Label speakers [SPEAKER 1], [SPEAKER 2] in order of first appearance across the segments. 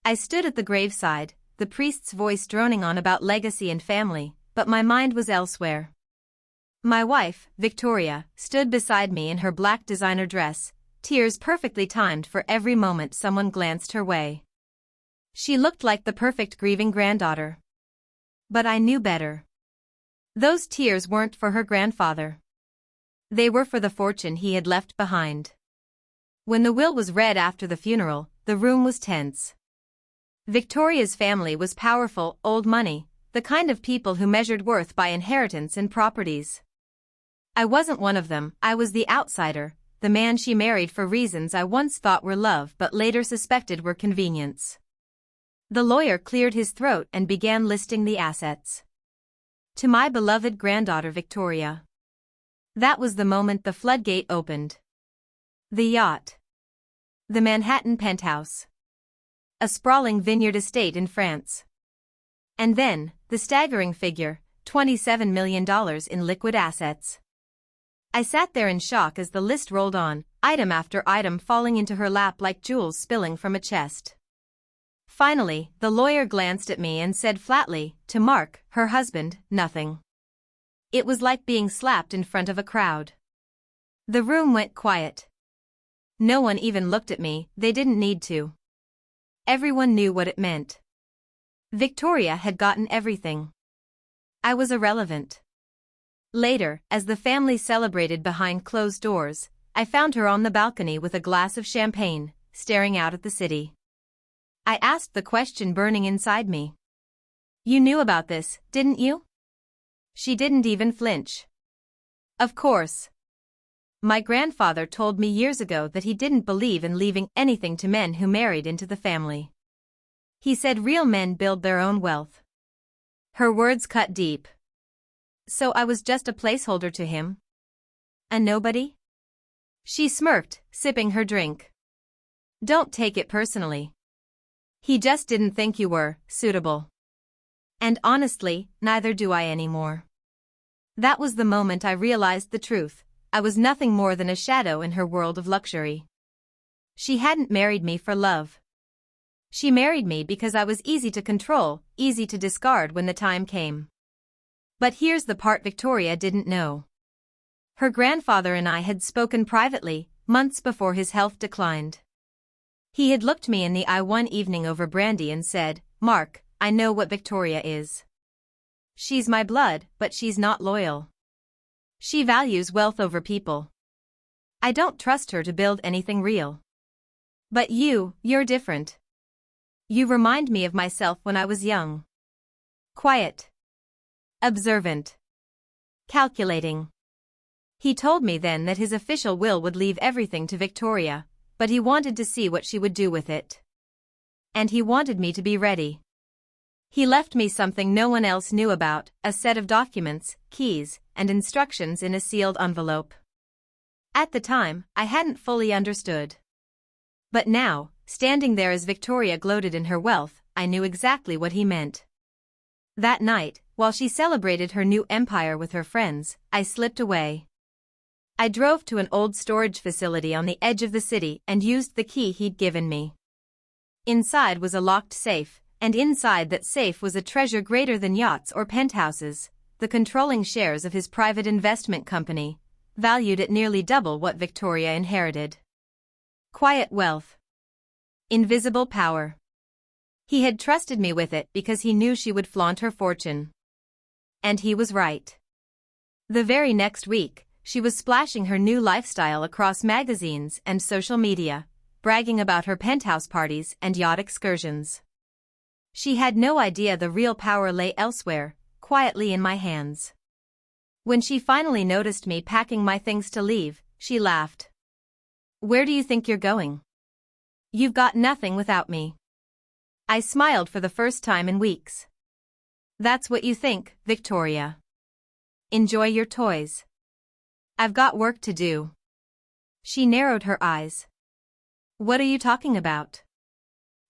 [SPEAKER 1] I stood at the graveside, the priest's voice droning on about legacy and family, but my mind was elsewhere. My wife, Victoria, stood beside me in her black designer dress, tears perfectly timed for every moment someone glanced her way. She looked like the perfect grieving granddaughter. But I knew better. Those tears weren't for her grandfather. They were for the fortune he had left behind. When the will was read after the funeral, the room was tense. Victoria's family was powerful, old money, the kind of people who measured worth by inheritance and properties. I wasn't one of them. I was the outsider, the man she married for reasons I once thought were love but later suspected were convenience. The lawyer cleared his throat and began listing the assets. To my beloved granddaughter Victoria. That was the moment the floodgate opened. The yacht. The Manhattan penthouse. A sprawling vineyard estate in France. And then, the staggering figure, $27 million in liquid assets. I sat there in shock as the list rolled on, item after item falling into her lap like jewels spilling from a chest. Finally, the lawyer glanced at me and said flatly, to Mark, her husband, nothing. It was like being slapped in front of a crowd. The room went quiet. No one even looked at me, they didn't need to. Everyone knew what it meant. Victoria had gotten everything. I was irrelevant. Later, as the family celebrated behind closed doors, I found her on the balcony with a glass of champagne, staring out at the city. I asked the question burning inside me. You knew about this, didn't you? She didn't even flinch. Of course. My grandfather told me years ago that he didn't believe in leaving anything to men who married into the family. He said real men build their own wealth. Her words cut deep. So I was just a placeholder to him? A nobody? She smirked, sipping her drink. Don't take it personally. He just didn't think you were suitable. And honestly, neither do I anymore. That was the moment I realized the truth. I was nothing more than a shadow in her world of luxury. She hadn't married me for love. She married me because I was easy to control, easy to discard when the time came. But here's the part Victoria didn't know. Her grandfather and I had spoken privately, months before his health declined. He had looked me in the eye one evening over brandy and said, Mark, I know what Victoria is. She's my blood, but she's not loyal. She values wealth over people. I don't trust her to build anything real. But you're different. You remind me of myself when I was young. Quiet. Observant. Calculating. He told me then that his official will would leave everything to Victoria, but he wanted to see what she would do with it. And he wanted me to be ready. He left me something no one else knew about, a set of documents, keys, and instructions in a sealed envelope. At the time, I hadn't fully understood. But now, standing there as Victoria gloated in her wealth, I knew exactly what he meant. That night, while she celebrated her new empire with her friends, I slipped away. I drove to an old storage facility on the edge of the city and used the key he'd given me. Inside was a locked safe, and inside that safe was a treasure greater than yachts or penthouses, the controlling shares of his private investment company, valued at nearly double what Victoria inherited. Quiet wealth. Invisible power. He had trusted me with it because he knew she would flaunt her fortune. And he was right. The very next week, she was splashing her new lifestyle across magazines and social media, bragging about her penthouse parties and yacht excursions. She had no idea the real power lay elsewhere, quietly in my hands. When she finally noticed me packing my things to leave, she laughed. Where do you think you're going? You've got nothing without me. I smiled for the first time in weeks. That's what you think, Victoria. Enjoy your toys. I've got work to do. She narrowed her eyes. What are you talking about?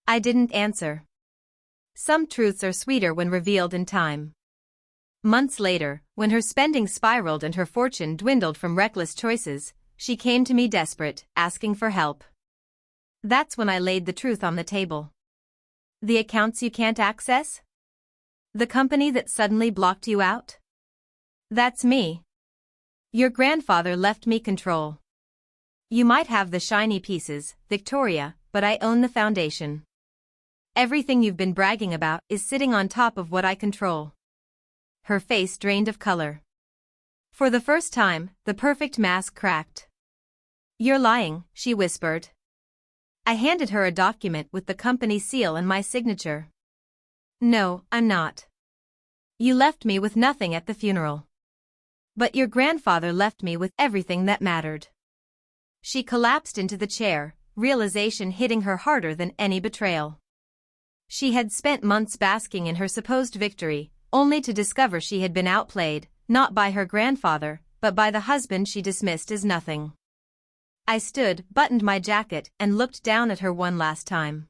[SPEAKER 1] I didn't answer. Some truths are sweeter when revealed in time. Months later, when her spending spiraled and her fortune dwindled from reckless choices, she came to me desperate, asking for help. That's when I laid the truth on the table. The accounts you can't access? The company that suddenly blocked you out? That's me. Your grandfather left me control. You might have the shiny pieces, Victoria, but I own the foundation. Everything you've been bragging about is sitting on top of what I control. Her face drained of color. For the first time, the perfect mask cracked. You're lying, she whispered. I handed her a document with the company seal and my signature. No, I'm not. You left me with nothing at the funeral. But your grandfather left me with everything that mattered. She collapsed into the chair, realization hitting her harder than any betrayal. She had spent months basking in her supposed victory, only to discover she had been outplayed, not by her grandfather, but by the husband she dismissed as nothing. I stood, buttoned my jacket, and looked down at her one last time.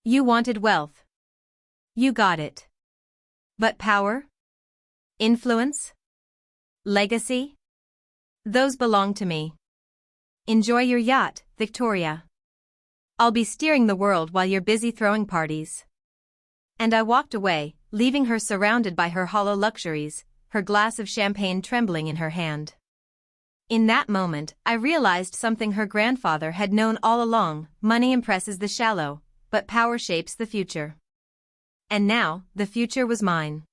[SPEAKER 1] You wanted wealth. You got it. But power? Influence? Legacy? Those belong to me. Enjoy your yacht, Victoria. I'll be steering the world while you're busy throwing parties. And I walked away, leaving her surrounded by her hollow luxuries, her glass of champagne trembling in her hand. In that moment, I realized something her grandfather had known all along: money impresses the shallow, but power shapes the future. And now, the future was mine.